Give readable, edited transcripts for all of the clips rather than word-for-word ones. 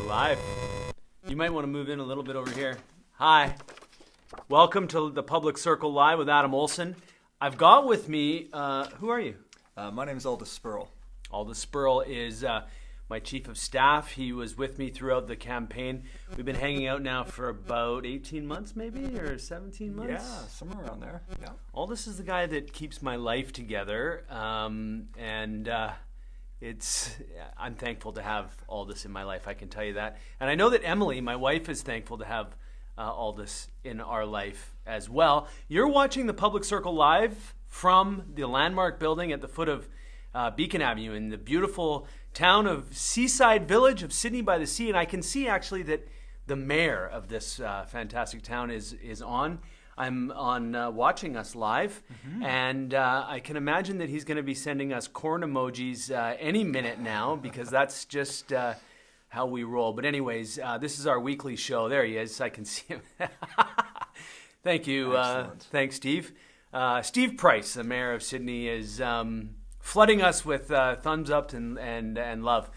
Live. You might want to move in a little bit over here. Hi. Welcome to the Public Circle Live with Adam Olsen. I've got with me, who are you? My name is Aldous Sperl. Aldous Sperl is my chief of staff. He was with me throughout the campaign. We've been hanging out now for about 18 months maybe, or 17 months? Yeah, somewhere around there. Yeah. Aldous is the guy that keeps my life together, I'm thankful to have Aldous in my life, I can tell you that. And I know that Emily, my wife, is thankful to have Aldous in our life as well. You're watching the Public Circle Live from the Landmark building at the foot of Beacon Avenue in the beautiful town of Seaside Village of Sidney by the Sea. And I can see actually that the mayor of this fantastic town is on. I'm on watching us live, and I can imagine that he's going to be sending us corn emojis any minute now, because that's just how we roll. But anyways, this is our weekly show. There he is. I can see him. Thank you. Thanks, Steve. Steve Price, the mayor of Sidney, is flooding us with thumbs up and love.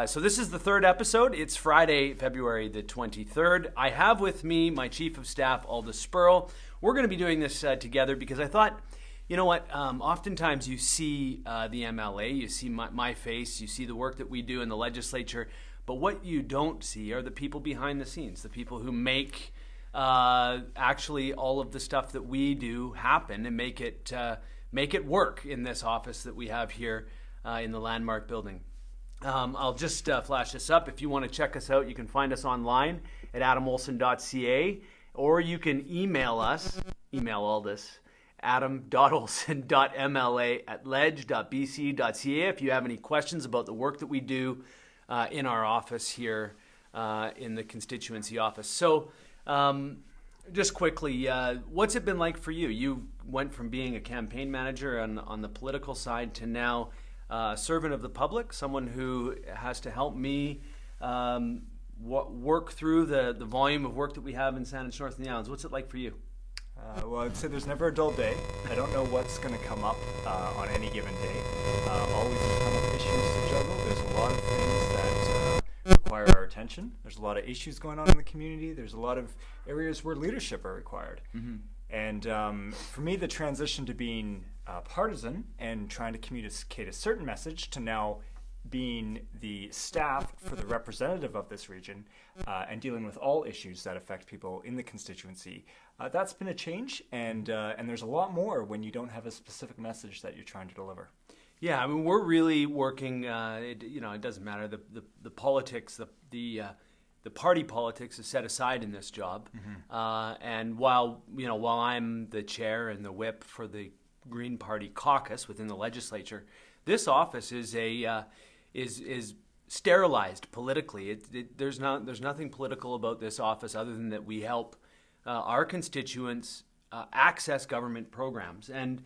So this is the third episode. It's Friday, February the 23rd. I have with me my chief of staff, Aldous Sperl. We're going to be doing this together because I thought, you know what, oftentimes you see the MLA, you see my face, you see the work that we do in the legislature, but what you don't see are the people behind the scenes, the people who make actually all of the stuff that we do happen and make it work in this office that we have here in the Landmark building. I'll just flash this up. If you want to check us out, you can find us online at adamolsen.ca, or you can email us, email Aldous, adam.olsen.mla@ledge.bc.ca if you have any questions about the work that we do in our office here in the constituency office. So just quickly, what's it been like for you? You went from being a campaign manager on the political side to now servant of the public, someone who has to help me work through the volume of work that we have in Saanich North and the Islands. What's it like for you? Well, I'd say there's never a dull day. I don't know what's going to come up on any given day. Always a ton of issues to juggle. There's a lot of things that require our attention. There's a lot of issues going on in the community. There's a lot of areas where leadership are required. Mm-hmm. And for me, the transition to being partisan and trying to communicate a certain message to now being the staff for the representative of this region and dealing with all issues that affect people in the constituency, that's been a change. And there's a lot more when you don't have a specific message that you're trying to deliver. Yeah, I mean, we're really working. It doesn't matter the politics, the party politics is set aside in this job, and while I'm the chair and the whip for the Green Party caucus within the legislature, this office is is sterilized politically. There's nothing political about this office other than that we help our constituents access government programs, and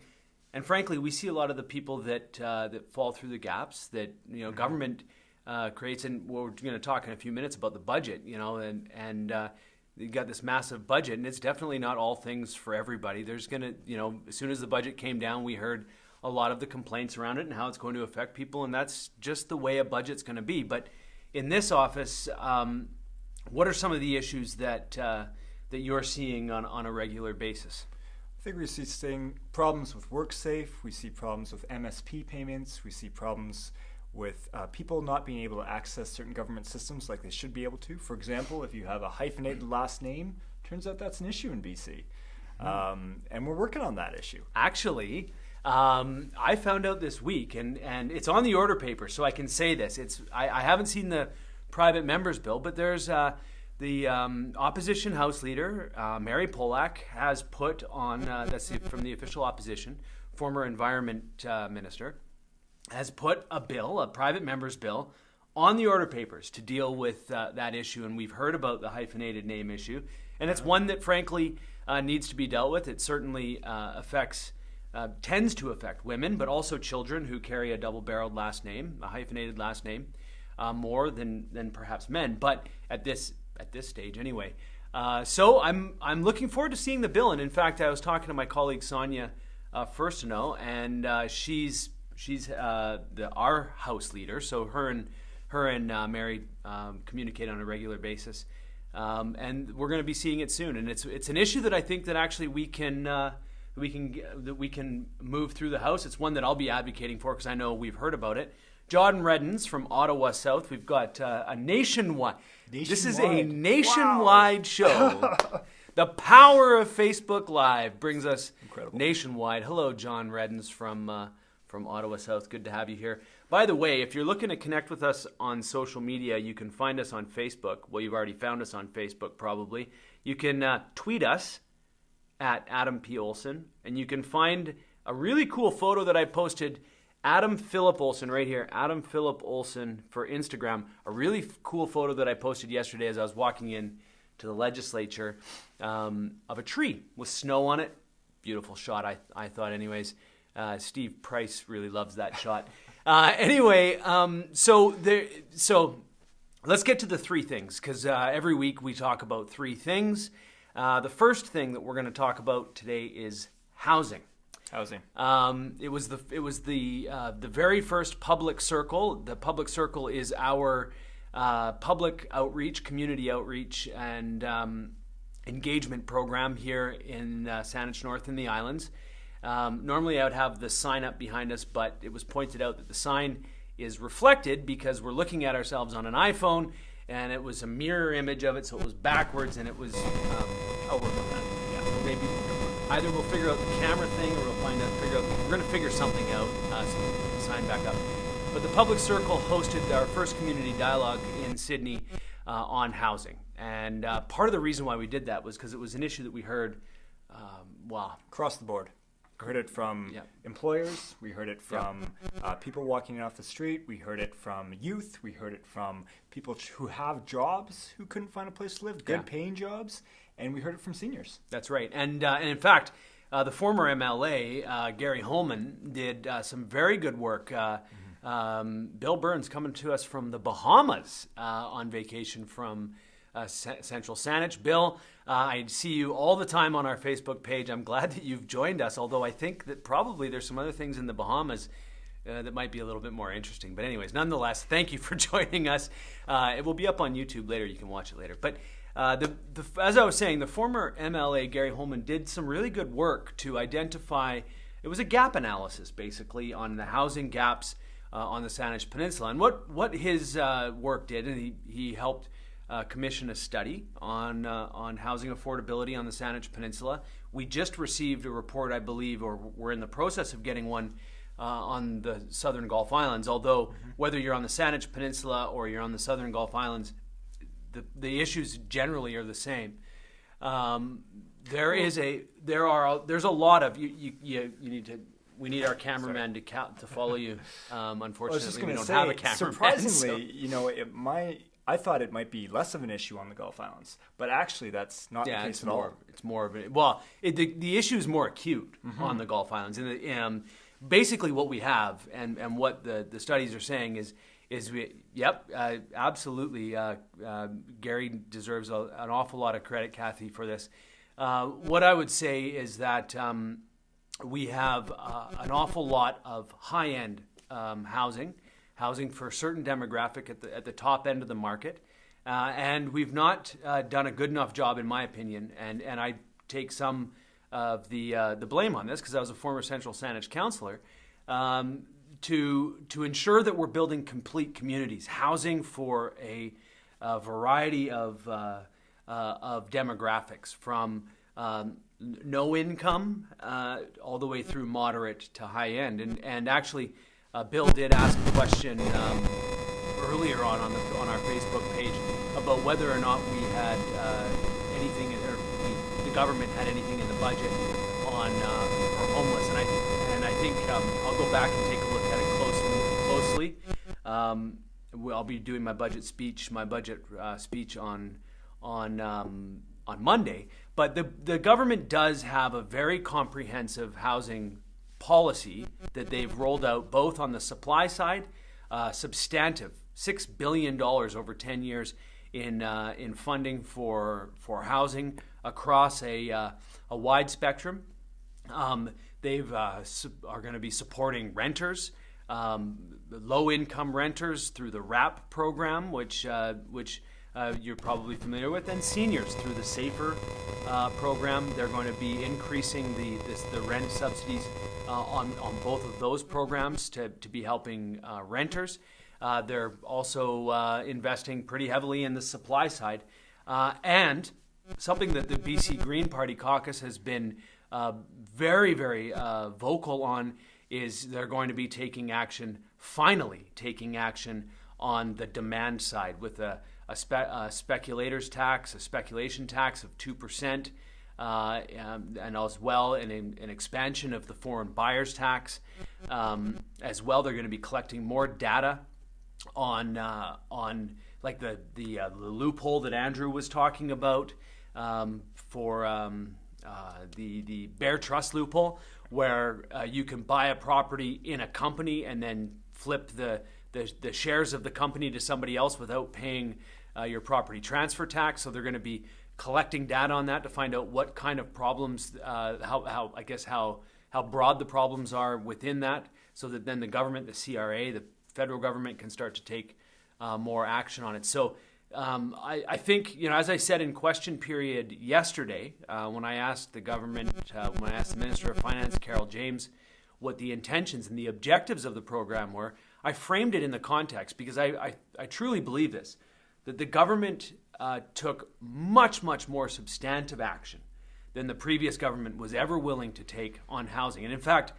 frankly, we see a lot of the people that fall through the gaps that government creates, and we're going to talk in a few minutes about the budget, and you got this massive budget, and it's definitely not all things for everybody. There's going to, as soon as the budget came down, we heard a lot of the complaints around it and how it's going to affect people, and that's just the way a budget's going to be. But in this office, what are some of the issues that you're seeing on a regular basis? I think we see problems with WorkSafe. We see problems with MSP payments. We see problems with people not being able to access certain government systems like they should be able to. For example, if you have a hyphenated last name, turns out that's an issue in BC. And we're working on that issue. Actually, I found out this week, and it's on the order paper, so I can say this. I haven't seen the private members bill, but there's the opposition House Leader, Mary Polak, has put on, that's from the official opposition, former Environment Minister, has put a bill, a private member's bill, on the order papers to deal with that issue. And we've heard about the hyphenated name issue. And it's one that, frankly, needs to be dealt with. It certainly tends to affect women, but also children who carry a double-barreled last name, a hyphenated last name, more than perhaps men. But at this stage, anyway. So I'm looking forward to seeing the bill. And in fact, I was talking to my colleague Sonia Firstino, and she's our House Leader. So her and her and Mary communicate on a regular basis, and we're going to be seeing it soon. And it's an issue that I think that actually we can move through the House. It's one that I'll be advocating for because I know we've heard about it. John Reddens from Ottawa South. We've got a nationwide. This is a nationwide show. The power of Facebook Live brings us nationwide. Hello, John Reddens from Ottawa South. Good to have you here. By the way, if you're looking to connect with us on social media, you can find us on Facebook. Well, you've already found us on Facebook, probably. You can tweet us at Adam P. Olsen, and you can find a really cool photo that I posted. Adam Philip Olsen right here. Adam Philip Olsen for Instagram. A really cool photo that I posted yesterday as I was walking in to the legislature of a tree with snow on it. Beautiful shot, I thought anyways. Steve Price really loves that shot. So let's get to the three things, because every week we talk about three things. The first thing that we're going to talk about today is housing. It was the very first public circle. The public circle is our public outreach, community outreach, and engagement program here in Saanich North in the Islands. Normally I would have the sign up behind us, but it was pointed out that the sign is reflected because we're looking at ourselves on an iPhone, and it was a mirror image of it, so it was backwards, and it was... I'll work on that. Yeah, maybe either we'll figure out the camera thing, or we're going to figure something out, so we can put the sign back up. But the Public Circle hosted our first community dialogue in Sidney on housing. And part of the reason why we did that was because it was an issue that we heard, across the board. We heard it from employers. We heard it from people walking off the street. We heard it from youth. We heard it from people who have jobs who couldn't find a place to live, good paying jobs. And we heard it from seniors. That's right. And in fact, the former MLA, Gary Holman, did some very good work. Bill Burns coming to us from the Bahamas on vacation from Central Saanich. Bill, I see you all the time on our Facebook page. I'm glad that you've joined us, although I think that probably there's some other things in the Bahamas that might be a little bit more interesting. But anyways, nonetheless, thank you for joining us. It will be up on YouTube later. You can watch it later. But as I was saying, the former MLA, Gary Holman, did some really good work to identify, it was a gap analysis, basically, on the housing gaps on the Saanich Peninsula. And what his work did, and he helped commission a study on housing affordability on the Saanich Peninsula. We just received a report, I believe, or we're in the process of getting one on the Southern Gulf Islands, although whether you're on the Saanich Peninsula or you're on the Southern Gulf Islands, the issues generally are the same. There's a lot of you need to. We need our cameraman to follow you. Unfortunately, we don't have a cameraman. Surprisingly, I thought it might be less of an issue on the Gulf Islands, but actually that's not the case at all. It's more of it. Well, the issue is more acute on the Gulf Islands, and basically what we have and what the studies are saying is absolutely. Gary deserves an awful lot of credit, Kathy, for this. What I would say is that we have an awful lot of high-end housing for a certain demographic at the top end of the market, and we've not done a good enough job, in my opinion. And I take some of the blame on this because I was a former Central Saanich councillor. To ensure that we're building complete communities, housing for a variety of demographics, from no income all the way through moderate to high end. And actually, Bill did ask a question earlier on our Facebook page about whether or not we had anything, or the government had anything in the budget on for homeless. And I think I'll go back and take a look at it closely. I'll be doing my budget speech on Monday. But the government does have a very comprehensive housing policy that they've rolled out, both on the supply side, substantive $6 billion over 10 years in funding for housing across a wide spectrum. They've are going to be supporting renters. low-income renters through the RAP program, which you're probably familiar with, and seniors through the SAFER program. They're going to be increasing the rent subsidies on both of those programs to be helping renters. They're also investing pretty heavily in the supply side. And something that the BC Green Party caucus has been very, very vocal on is they're going to be finally taking action on the demand side with a speculator's tax, a speculation tax of 2%, and as well an expansion of the foreign buyer's tax. As well, they're going to be collecting more data on like the loophole that Andrew was talking about for the Bear Trust loophole, where you can buy a property in a company and then flip the shares of the company to somebody else without paying your property transfer tax. So they're going to be collecting data on that to find out what kind of problems, how broad the problems are within that, so that then the government, the CRA, the federal government, can start to take more action on it. So I think, as I said in question period yesterday, when I asked the government, when I asked the Minister of Finance, Carol James, what the intentions and the objectives of the program were, I framed it in the context because I truly believe this, that the government took much, much more substantive action than the previous government was ever willing to take on housing. And in fact,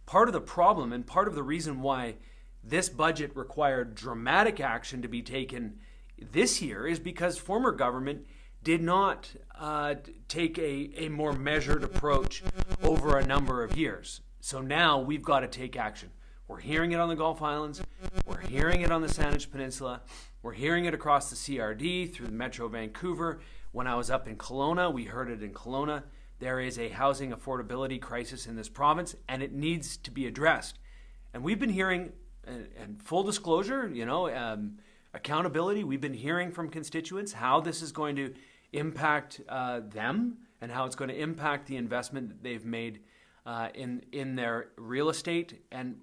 part of the problem and part of the reason why this budget required dramatic action to be taken this year is because former government did not take a more measured approach over a number of years. So now we've got to take action. We're hearing it on the Gulf Islands. We're hearing it on the Saanich Peninsula. We're hearing it across the CRD through the Metro Vancouver. When I was up in Kelowna, we heard it in Kelowna. There is a housing affordability crisis in this province, and it needs to be addressed. And we've been hearing, and full disclosure, accountability, we've been hearing from constituents how this is going to impact them and how it's going to impact the investment that they've made in their real estate. And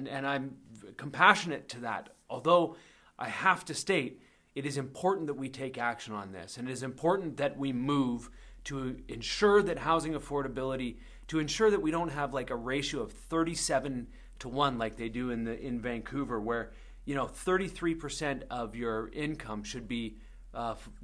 I'm compassionate to that. Although I have to state, it is important that we take action on this. And it is important that we move to ensure that housing affordability, to ensure that we don't have like a ratio of 37 to 1 like they do in Vancouver, where 33% of your income should be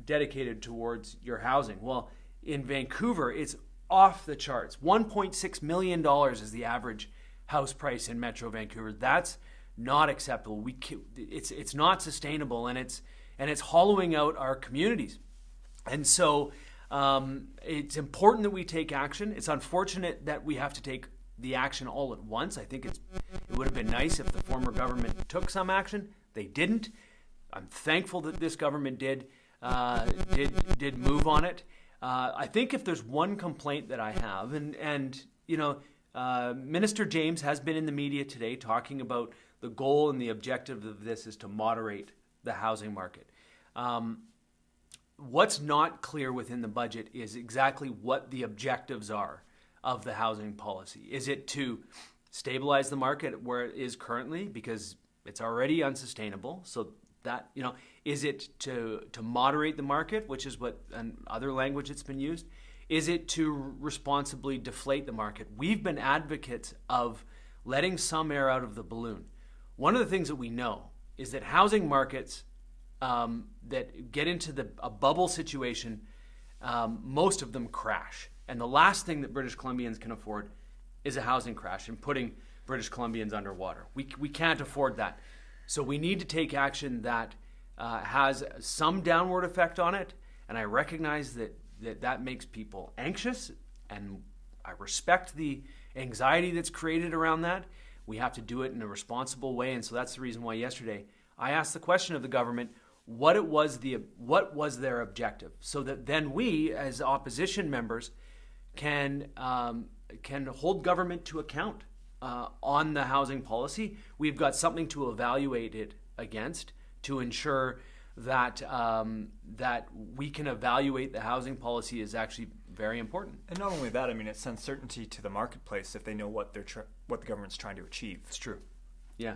dedicated towards your housing. Well, in Vancouver, it's off the charts. $1.6 million is the average house price in Metro Vancouver. That's not acceptable. It's not sustainable, and it's hollowing out our communities. And so it's important that we take action. It's unfortunate that we have to take the action all at once. I think it would have been nice if the former government took some action. They didn't. I'm thankful that this government did move on it. I think if there's one complaint that I have, and Minister James has been in the media today talking about the goal and the objective of this is to moderate the housing market. What's not clear within the budget is exactly what the objectives are of the housing policy. Is it to stabilize the market where it is currently, because it's already unsustainable? So that, is it to moderate the market, which is what in other language it's been used? Is it to responsibly deflate the market? We've been advocates of letting some air out of the balloon. One of the things that we know is that housing markets that get into a bubble situation, most of them crash. And the last thing that British Columbians can afford is a housing crash and putting British Columbians underwater. We can't afford that. So we need to take action that has some downward effect on it. And I recognize that makes people anxious, and I respect the anxiety that's created around that. We have to do it in a responsible way. And so that's the reason why yesterday I asked the question of the government, what was their objective, so that then we as opposition members can hold government to account on the housing policy. We've got something to evaluate it against to ensure that that we can evaluate the housing policy is actually very important. And not only that, it sends certainty to the marketplace if they know what the government's trying to achieve. It's true. Yeah.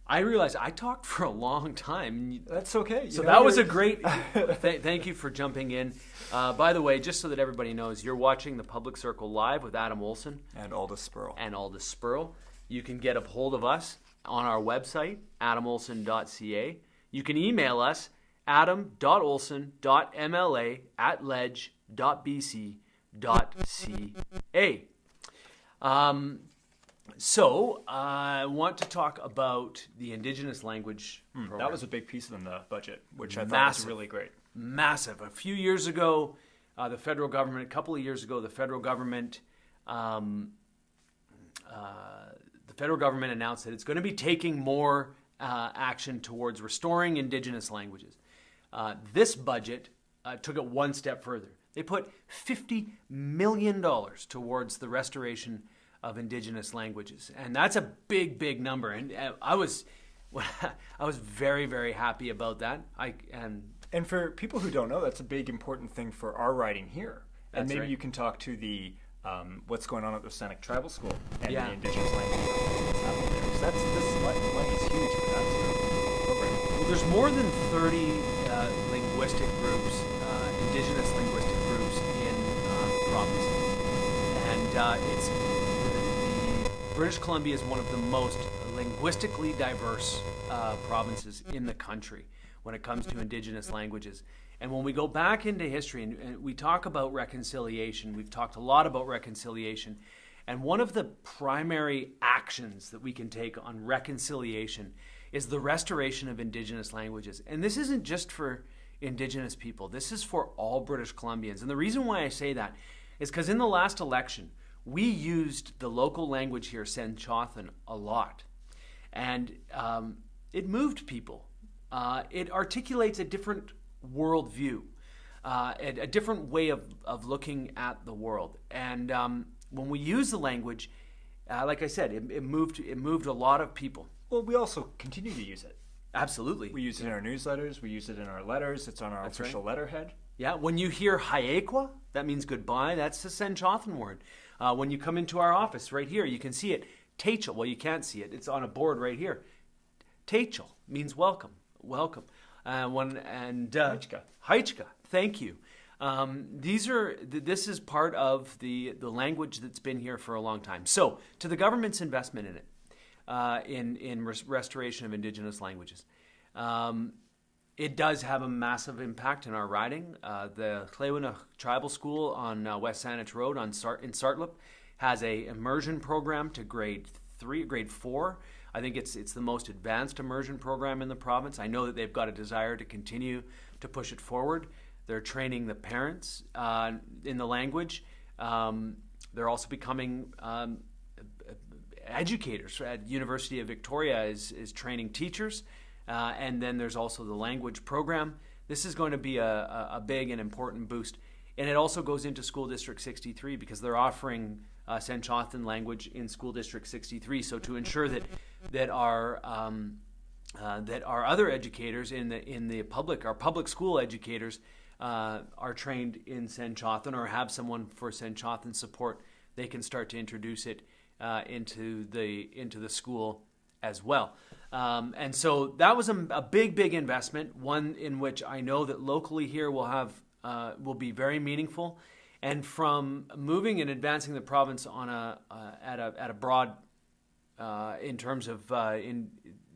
I realized I talked for a long time. That's okay. So that was a great... thank you for jumping in. By the way, just so that everybody knows, you're watching the Public Circle Live with Adam Olsen. And Aldous Sperl. You can get a hold of us on our website, adamolsen.ca. You can email us, adam.olsen.mla@ledge.bc.ca. So, I want to talk about the Indigenous language program. That was a big piece of the budget, which I thought was really great. Massive. A few years ago, a couple of years ago, the federal government announced that it's going to be taking more action towards restoring Indigenous languages. This budget took it one step further. They put $50 million towards the restoration of Indigenous languages, and that's a big, big number. And I was very, very happy about that. And for people who don't know, that's a big, important thing for our riding here. And maybe you can talk to the what's going on at the Saanich Tribal School and the Indigenous language that's happening there. Because this money is huge for that sort of program. Well, there's more than 30 linguistic groups, Indigenous linguistic groups in the province, and British Columbia is one of the most linguistically diverse provinces in the country when it comes to Indigenous languages. And when we go back into history and we talk about reconciliation, we've talked a lot about reconciliation, and one of the primary actions that we can take on reconciliation is the restoration of Indigenous languages. And this isn't just for Indigenous people, this is for all British Columbians. And the reason why I say that is because in the last election, we used the local language here, Saanich, a lot. And it moved people. It articulates a different worldview, a different way of looking at the world. And when we use the language, like I said, it moved a lot of people. Well, we also continue to use it. Absolutely. We use it in our newsletters. We use it in our letters. It's on our official letterhead. Yeah. When you hear Haekwa, that means goodbye. That's the Saanich word. When you come into our office right here, you can see it. Tachel. Well, you can't see it. It's on a board right here. Tachel means welcome. Welcome. Haichka. Thank you. This is part of the language that's been here for a long time. So, to the government's investment in it, in restoration of Indigenous languages, it does have a massive impact in our riding. The Clewina Tribal School on West Saanich Road in Sartlip has a immersion program to grade 4. I think it's the most advanced immersion program in the province. I know that they've got a desire to continue to push it forward. They're training the parents in the language. They're also becoming educators. At University of Victoria is training teachers. And then there's also the language program. This is going to be a big and important boost. And it also goes into School District 63 because they're offering Saanich language in School District 63. So to ensure that our other educators our public school educators are trained in Saanich or have someone for Saanich support, they can start to introduce it into the school as well. And so that was a big investment, one in which I know that locally here will be very meaningful. And from moving and advancing the province on at a broad in terms of in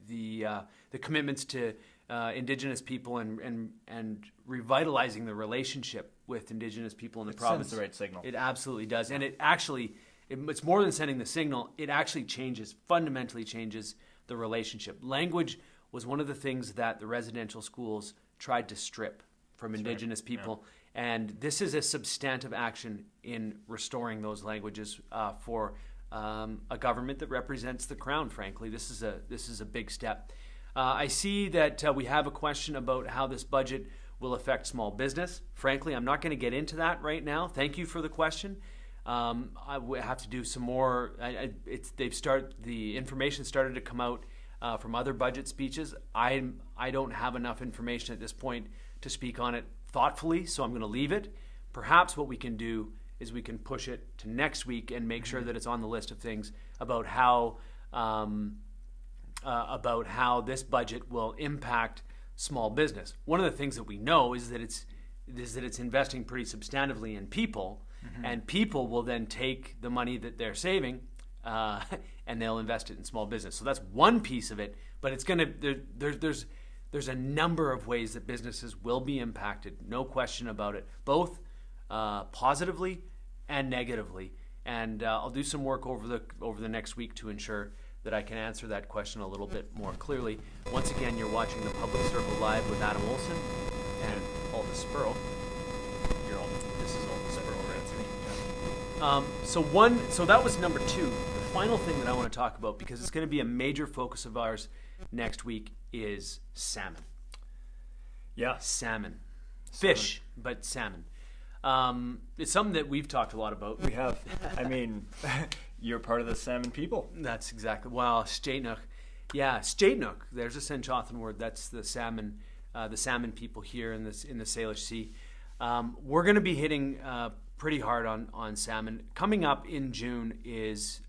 the commitments to Indigenous people and revitalizing the relationship with Indigenous people in the province. It sends the right signal. It absolutely does, and it's more than sending the signal. It actually fundamentally changes the relationship. Language was one of the things that the residential schools tried to strip from Indigenous people. Yeah. And this is a substantive action in restoring those languages for a government that represents the Crown, frankly. This is a big step. I see that we have a question about how this budget will affect small business. Frankly, I'm not going to get into that right now. Thank you for the question. I have to do some more. The information started to come out from other budget speeches. I don't have enough information at this point to speak on it thoughtfully, so I'm going to leave it. Perhaps what we can do is we can push it to next week and make sure that it's on the list of things about how about how this budget will impact small business. One of the things that we know is that it's investing pretty substantively in people, and people will then take the money that they're saving and they'll invest it in small business. So that's one piece of it, but it's going to there's a number of ways that businesses will be impacted, no question about it, both positively and negatively. And I'll do some work over the next week to ensure that I can answer that question a little bit more clearly. Once again, you're watching the Public Circle Live with Adam Olsen and Aldous Sperl. This is Aldous Sperl, right? So that was number 2. The final thing that I want to talk about, because it's going to be a major focus of ours next week, is salmon. Yeah. Salmon. Fish, but salmon. It's something that we've talked a lot about. We have. I mean, you're part of the salmon people. That's exactly. Well, Saanich. Yeah, Saanich. There's a Saanich word. That's the salmon people here in the Saanich Sea. We're going to be hitting pretty hard on salmon. Coming up in June is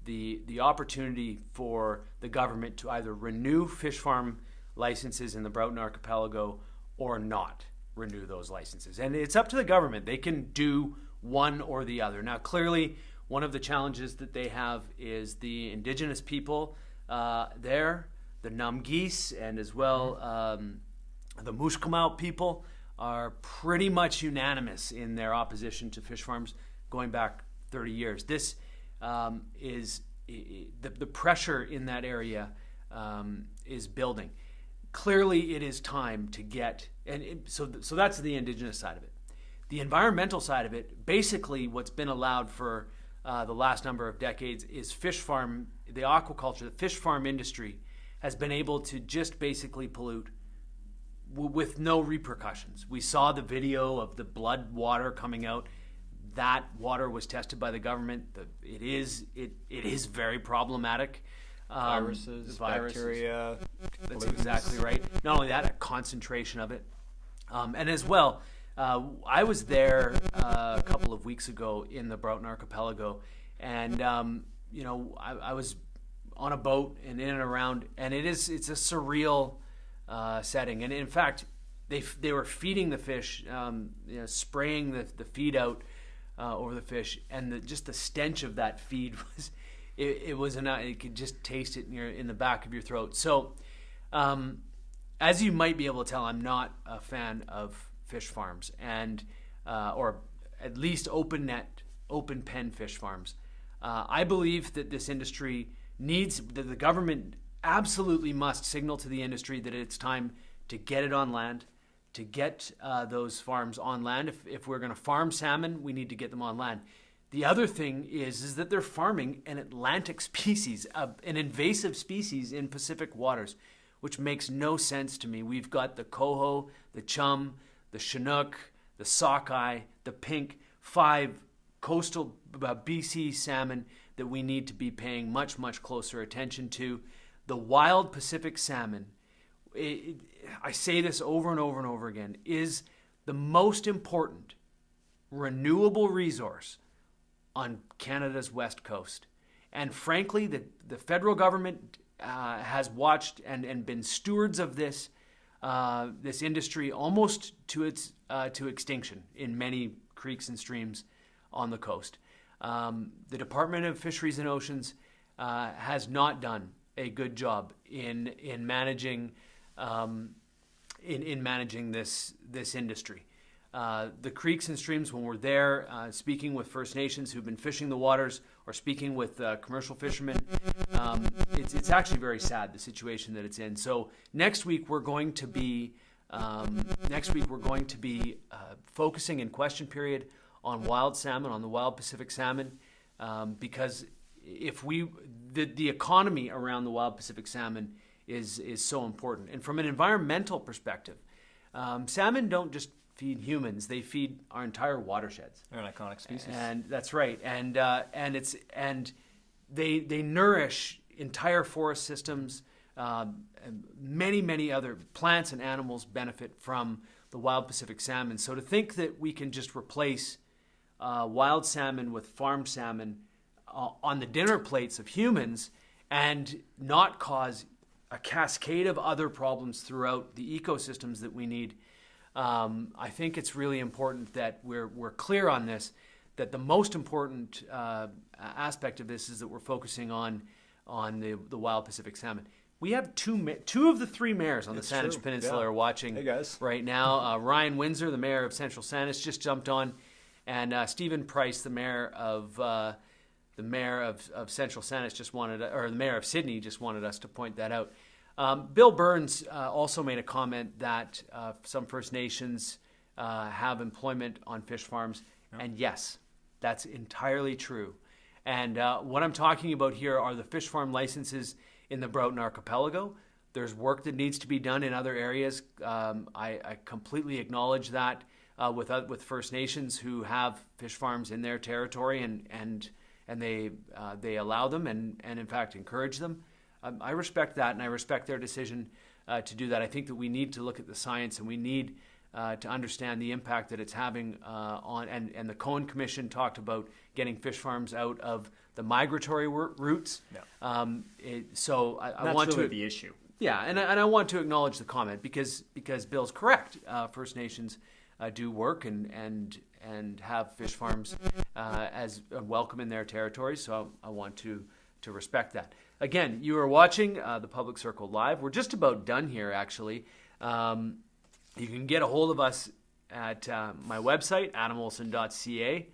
the opportunity for the government to either renew fish farm licenses in the Broughton Archipelago or not renew those licenses. And it's up to the government. They can do one or the other. Now, clearly, one of the challenges that they have is the indigenous people there, the Namgis, and as well the Mushkamau people are pretty much unanimous in their opposition to fish farms going back 30 years. This is the pressure in that area is building. Clearly, it is time to get, so that's the indigenous side of it. The environmental side of it, basically what's been allowed for the last number of decades is fish farm, the aquaculture, the fish farm industry has been able to just basically pollute with no repercussions. We saw the video of the blood water coming out. That water was tested by the government. It is very problematic. Viruses, bacteria. That's exactly right. Not only that, a concentration of it. And as well, I was there a couple of weeks ago in the Broughton Archipelago, and I was on a boat and in and around, and it's a surreal setting. And in fact, they were feeding the fish, spraying the feed out over the fish, and just the stench of that feed was. You could just taste it in the back of your throat. So, as you might be able to tell, I'm not a fan of fish farms, or at least open net, open pen fish farms. I believe that this industry that the government absolutely must signal to the industry that it's time to get it on land, to get those farms on land. If we're going to farm salmon, we need to get them on land. The other thing is that they're farming an Atlantic species, an invasive species in Pacific waters, which makes no sense to me. We've got the coho, the chum, the chinook, the sockeye, the pink, 5 coastal BC salmon that we need to be paying much, much closer attention to. The wild Pacific salmon, I say this over and over and over again, is the most important renewable resource on Canada's west coast. And frankly, the federal government has watched and been stewards of this industry almost to extinction in many creeks and streams on the coast. The Department of Fisheries and Oceans has not done a good job in managing this industry. The creeks and streams, when we're there speaking with First Nations who've been fishing the waters or speaking with commercial fishermen, it's actually very sad, the situation that it's in. So next week we're going to be focusing in question period on wild salmon, on the wild Pacific salmon, because the economy around the wild Pacific salmon is so important. And from an environmental perspective, salmon don't just feed humans; they feed our entire watersheds. They're an iconic species, and that's right. And they nourish entire forest systems. Many other plants and animals benefit from the wild Pacific salmon. So to think that we can just replace wild salmon with farm salmon on the dinner plates of humans and not cause a cascade of other problems throughout the ecosystems that we need. I think it's really important that we're clear on this, that the most important aspect of this is that we're focusing on the wild Pacific salmon. We have two of the three mayors on the Saanich Peninsula are watching right now. Ryan Windsor, the mayor of Central Saanich, just jumped on, and Stephen Price, the mayor of Central Saanich, the mayor of Sidney, just wanted us to point that out. Bill Burns also made a comment that some First Nations have employment on fish farms, and yes, that's entirely true. And what I'm talking about here are the fish farm licenses in the Broughton Archipelago. There's work that needs to be done in other areas. I completely acknowledge that with First Nations who have fish farms in their territory, and they allow them and in fact encourage them. I respect that, and I respect their decision to do that. I think that we need to look at the science, and we need to understand the impact that it's having on. And the Cohen Commission talked about getting fish farms out of the migratory routes. Yeah. So I want really to the issue. Yeah, and I want to acknowledge the comment because Bill's correct. First Nations do work and have fish farms as welcome in their territories. So I want to respect that. Again, you are watching the Public Circle Live. We're just about done here, actually. You can get a hold of us at my website, adamolsen.ca.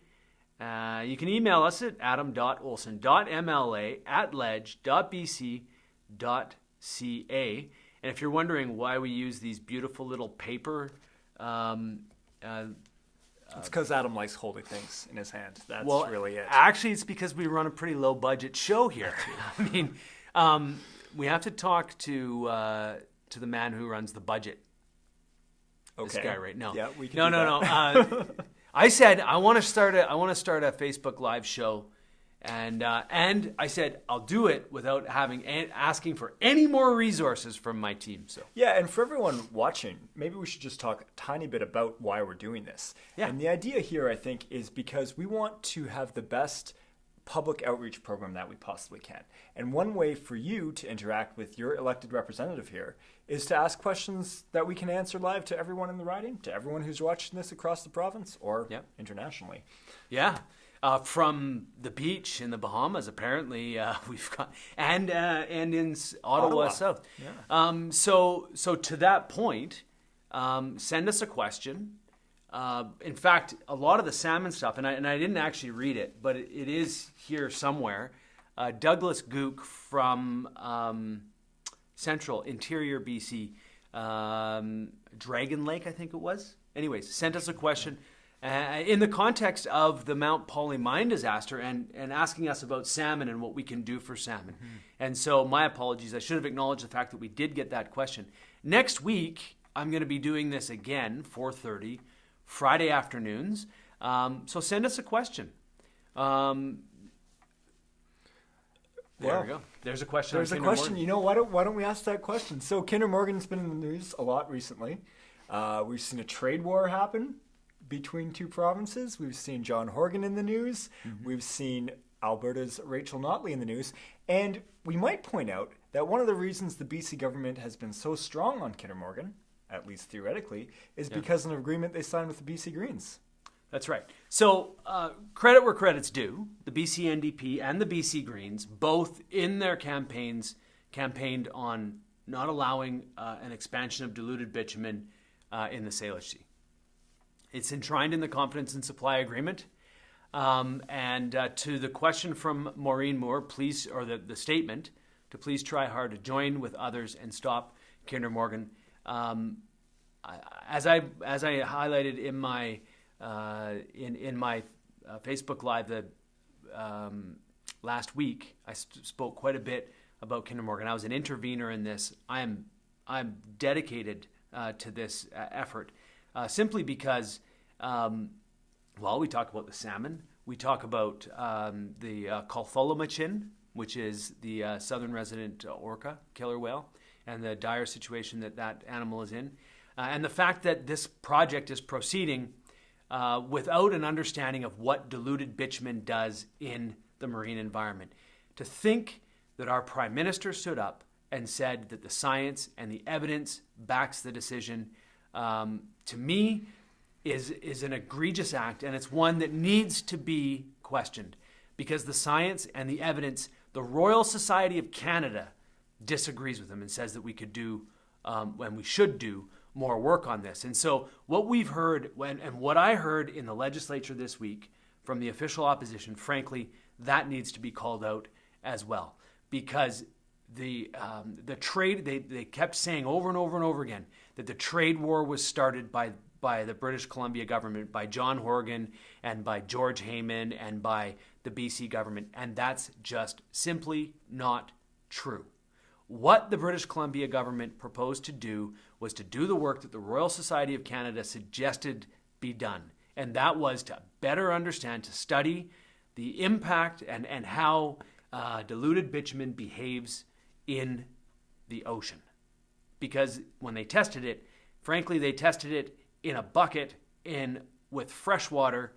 You can email us at adam.olsen.mla@ledge.bc.ca. And if you're wondering why we use these beautiful little paper... it's because Adam likes holding things in his hand. That's really it. Actually, it's because we run a pretty low-budget show here. I mean, we have to talk to the man who runs the budget. Okay. This guy, right? No. Yeah, we can. No. I said I want to start a Facebook Live show, and I said I'll do it without asking for any more resources from my team. So yeah, and for everyone watching, maybe we should just talk a tiny bit about why we're doing this. Yeah. And the idea here, I think, is because we want to have the best public outreach program that we possibly can. And one way for you to interact with your elected representative here is to ask questions that we can answer live to everyone in the riding, to everyone who's watching this across the province or internationally. Yeah. From the beach in the Bahamas, apparently we've got, and in Ottawa South. Yeah. So to that point, send us a question. In fact, a lot of the salmon stuff, and I didn't actually read it, but it is here somewhere. Douglas Gook from Central Interior BC, Dragon Lake, I think it was. Anyways, sent us a question in the context of the Mount Polly mine disaster and asking us about salmon and what we can do for salmon. Mm-hmm. And so my apologies. I should have acknowledged the fact that we did get that question. Next week, I'm going to be doing this again, 4:30, Friday afternoons. So send us a question. There we go. There's a question. There's a question. Morgan. You know, why don't we ask that question? So Kinder Morgan's been in the news a lot recently. We've seen a trade war happen between two provinces. We've seen John Horgan in the news. Mm-hmm. We've seen Alberta's Rachel Notley in the news. And we might point out that one of the reasons the BC government has been so strong on Kinder Morgan, at least theoretically, is because of an agreement they signed with the BC Greens. That's right. So credit where credit's due. The BC NDP and the BC Greens, both in their campaigns, campaigned on not allowing an expansion of diluted bitumen in the Salish Sea. It's enshrined in the Confidence and Supply Agreement. And to the question from Maureen Moore, please, or the statement, to please try hard to join with others and stop Kinder Morgan. As I highlighted in my Facebook Live last week, I spoke quite a bit about Kinder Morgan. I was an intervener in this. I'm dedicated to this effort simply because, we talk about the salmon. We talk about the Coltholamachin, which is the southern resident orca killer whale, and the dire situation that animal is in, and the fact that this project is proceeding without an understanding of what diluted bitumen does in the marine environment. To think that our Prime Minister stood up and said that the science and the evidence backs the decision, to me, is an egregious act, and it's one that needs to be questioned, because the science and the evidence, the Royal Society of Canada disagrees with him and says that we could do, and we should do, more work on this. And so what we've heard, and what I heard in the legislature this week from the official opposition, frankly, that needs to be called out as well, because the trade, they kept saying over and over and over again that the trade war was started by the British Columbia government, by John Horgan and by George Heyman and by the BC government, and that's just simply not true. What the British Columbia government proposed to do was to do the work that the Royal Society of Canada suggested be done, and that was to better understand, to study the impact and how diluted bitumen behaves in the ocean. Because when they tested it, frankly, they tested it in a bucket with fresh water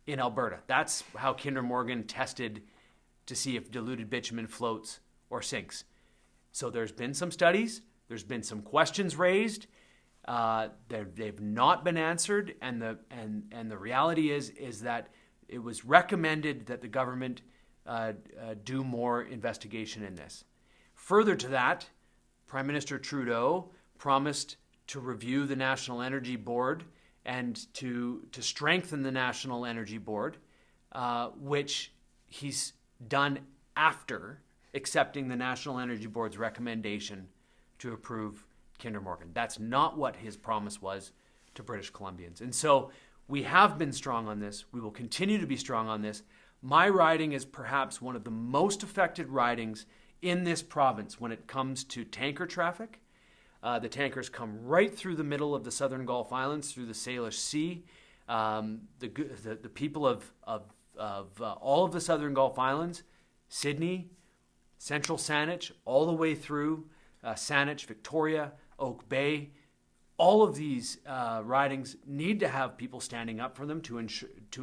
in Alberta. That's how Kinder Morgan tested to see if diluted bitumen floats or sinks. So there's been some studies, there's been some questions raised, they've not been answered, and the reality is that it was recommended that the government do more investigation in this. Further to that, Prime Minister Trudeau promised to review the National Energy Board and to strengthen the National Energy Board, which he's done after accepting the National Energy Board's recommendation to approve Kinder Morgan. That's not what his promise was to British Columbians. And so we have been strong on this. We will continue to be strong on this. My riding is perhaps one of the most affected ridings in this province when it comes to tanker traffic. The tankers come right through the middle of the southern Gulf Islands, through the Salish Sea. The people of all of the southern Gulf Islands, Sidney, Central Saanich, all the way through Saanich, Victoria, Oak Bay, all of these ridings need to have people standing up for them to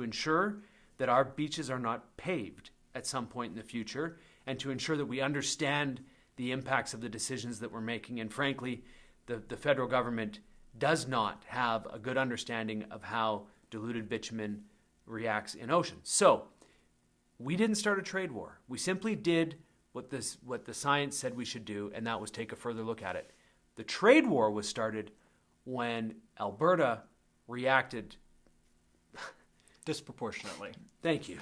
ensure that our beaches are not paved at some point in the future, and to ensure that we understand the impacts of the decisions that we're making. And frankly, the federal government does not have a good understanding of how diluted bitumen reacts in oceans. So we didn't start a trade war. We simply did what the science said we should do, and that was take a further look at it. The trade war was started when Alberta reacted disproportionately. Thank you.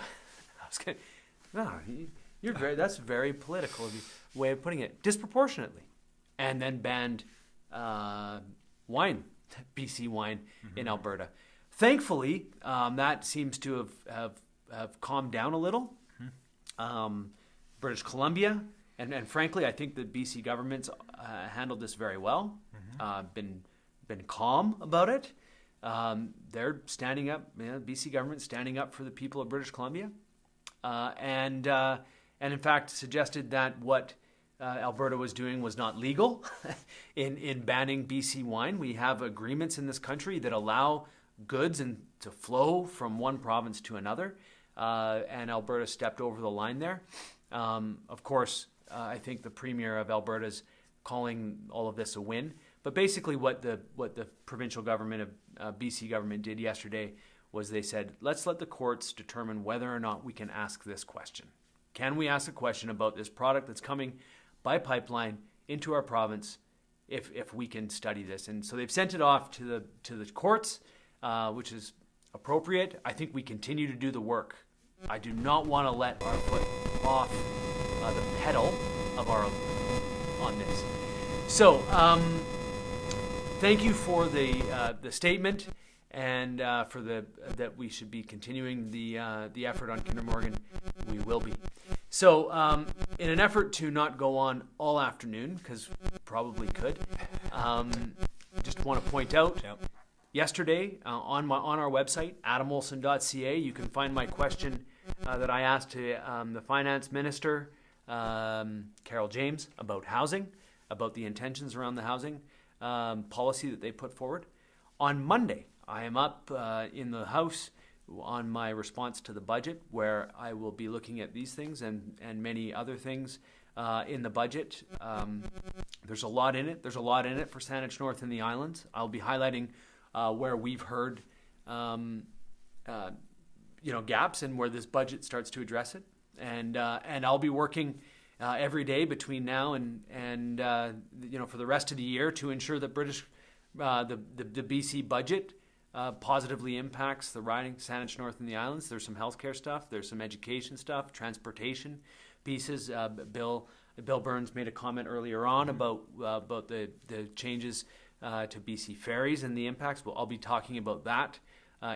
That's very political way of putting it. Disproportionately, and then banned wine, BC wine in Alberta. Thankfully, that seems to have calmed down a little. British Columbia, and frankly, I think the BC government's handled this very well. Been calm about it. They're standing up. BC government standing up for the people of British Columbia, and in fact suggested that what Alberta was doing was not legal in banning BC wine. We have agreements in this country that allow goods to flow from one province to another, and Alberta stepped over the line there. Of course, I think the Premier of Alberta's calling all of this a win. But basically what the provincial government of BC government did yesterday was they said, let's let the courts determine whether or not we can ask this question. Can we ask a question about this product that's coming by pipeline into our province if we can study this? And so they've sent it off to the courts, which is appropriate. I think we continue to do the work. I do not want to let our foot off the pedal of on this. So, thank you for the statement, and for that we should be continuing the effort on Kinder Morgan. We will be. So, in an effort to not go on all afternoon, because probably could, just want to point out. Yep. Yesterday, on our website, adamolsen.ca, you can find my question that I asked to the Finance Minister, Carol James, about housing, about the intentions around the housing policy that they put forward. On Monday, I am up in the House on my response to the budget, where I will be looking at these things and many other things in the budget. There's a lot in it. There's a lot in it for Saanich North and the Islands. I'll be highlighting where we've heard gaps and where this budget starts to address it. And I'll be working every day between now and for the rest of the year to ensure that the BC budget positively impacts the riding, Saanich North and the Islands. There's some healthcare stuff. There's some education stuff, transportation pieces. Bill Burns made a comment earlier on about the changes to BC ferries and the impacts. Well, I'll be talking about that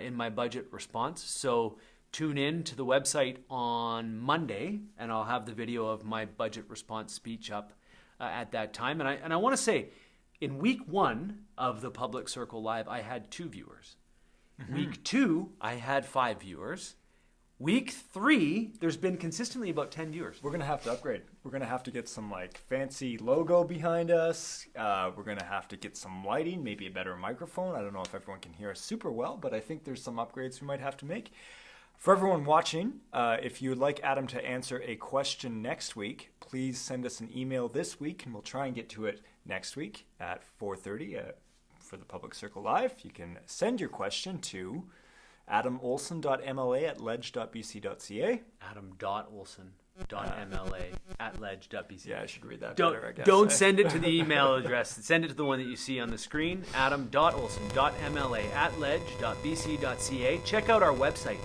in my budget response. So tune in to the website on Monday, and I'll have the video of my budget response speech up at that time. And I want to say, in week 1 of the Public Circle Live, I had 2 viewers. Mm-hmm. Week 2, I had 5 viewers. Week 3, there's been consistently about 10 viewers. We're going to have to upgrade. We're going to have to get some fancy logo behind us. We're going to have to get some lighting, maybe a better microphone. I don't know if everyone can hear us super well, but I think there's some upgrades we might have to make. For everyone watching, if you would like Adam to answer a question next week, please send us an email this week, and we'll try and get to it next week at 4:30 for the Public Circle Live. You can send your question to adamolsen.mla@ledge.bc.ca. adam.olsen.mla@ledge.bc. Yeah, I should read that better, I guess. Don't send it to the email address. Send it to the one that you see on the screen, adam.olsen.mla@ledge.bc.ca. Check out our website.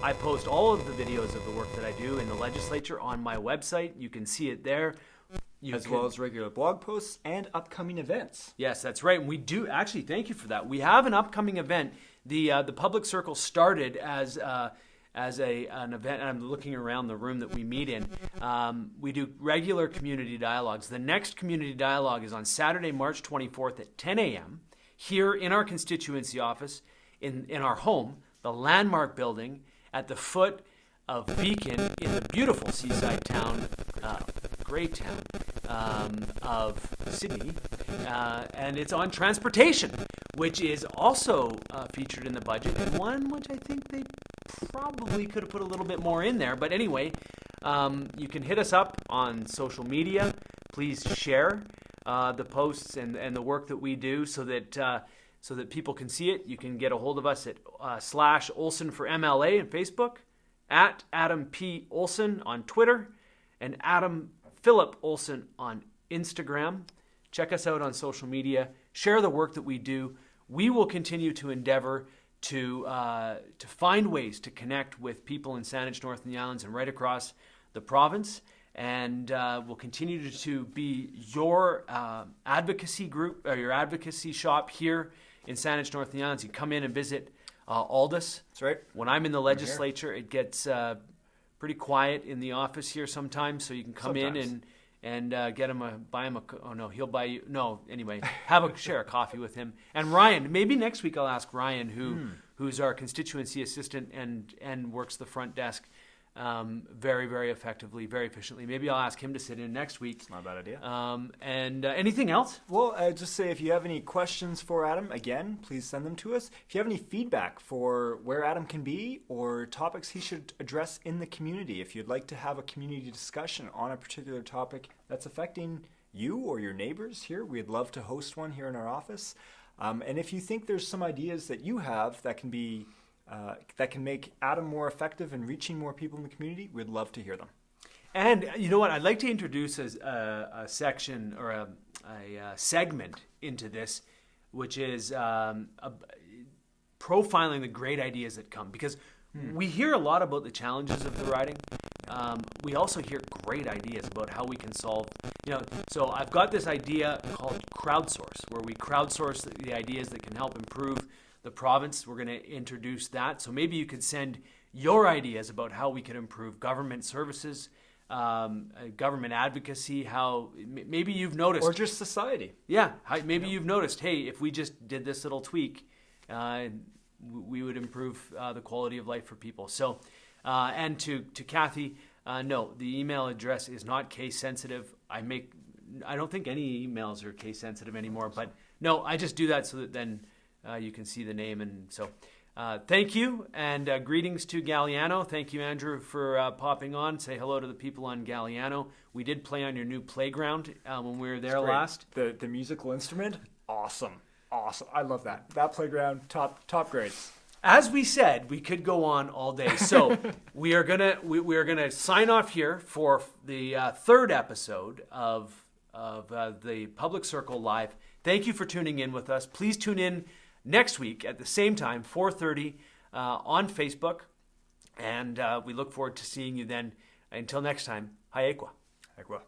I post all of the videos of the work that I do in the legislature on my website. You can see it there. As well as regular blog posts and upcoming events. Yes, that's right. And we do, actually, thank you for that. We have an upcoming event. The Public Circle started as an event, and I'm looking around the room that we meet in. We do regular community dialogues. The next community dialogue is on Saturday, March 24th at 10 a.m. here in our constituency office, in our home, the Landmark Building, at the foot of Beacon in the beautiful seaside town, great town of Sidney, and it's on transportation, which is also featured in the budget, and one which I think they probably could have put a little bit more in there. But anyway, you can hit us up on social media. Please share the posts and the work that we do so that people can see it. You can get a hold of us at /Olsen for MLA on Facebook, at Adam P. Olsen on Twitter, and Adam Philip Olsen on Instagram. Check us out on social media. Share the work that we do. We will continue to endeavor to find ways to connect with people in Saanich North and the Islands and right across the province. And we'll continue to be your advocacy group, or your advocacy shop here in Saanich North and the Islands. You come in and visit Aldous. That's right. When I'm in the legislature, it gets pretty quiet in the office here sometimes, so you can come in and get him buy him he'll buy you. No, anyway, share a coffee with him. And Ryan, maybe next week I'll ask Ryan, who's our constituency assistant and works the front desk very, very effectively, very efficiently. Maybe I'll ask him to sit in next week. It's not a bad idea. And anything else? Well, I'd just say if you have any questions for Adam, again, please send them to us. If you have any feedback for where Adam can be or topics he should address in the community, if you'd like to have a community discussion on a particular topic that's affecting you or your neighbors here, we'd love to host one here in our office. And if you think there's some ideas that you have that can be that can make Adam more effective in reaching more people in the community, we'd love to hear them. And you know what? I'd like to introduce a section or a segment into this, which is profiling the great ideas that come. Because we hear a lot about the challenges of the riding. We also hear great ideas about how we can solve. So I've got this idea called crowdsource, where we crowdsource the ideas that can help improve the province. We're going to introduce that. So maybe you could send your ideas about how we can improve government services, government advocacy, how maybe you've noticed. Or just society. Yeah. Maybe you've noticed, hey, if we just did this little tweak, we would improve the quality of life for people. So, and to Kathy, no, the email address is not case sensitive. I don't think any emails are case sensitive anymore, but no, I just do that so that then you can see the name. And so Thank you, and greetings to Galliano. Thank you, Andrew, for popping on. Say hello to the people on Galliano. We did play on your new playground when we were there last. The musical instrument, awesome. I love that. That playground, top grades. As we said, we could go on all day. So we are gonna sign off here for the third episode of the Public Circle Live. Thank you for tuning in with us. Please tune in next week at the same time, 4:30 on Facebook. And we look forward to seeing you then. Until next time, Haekwa. Haekwa.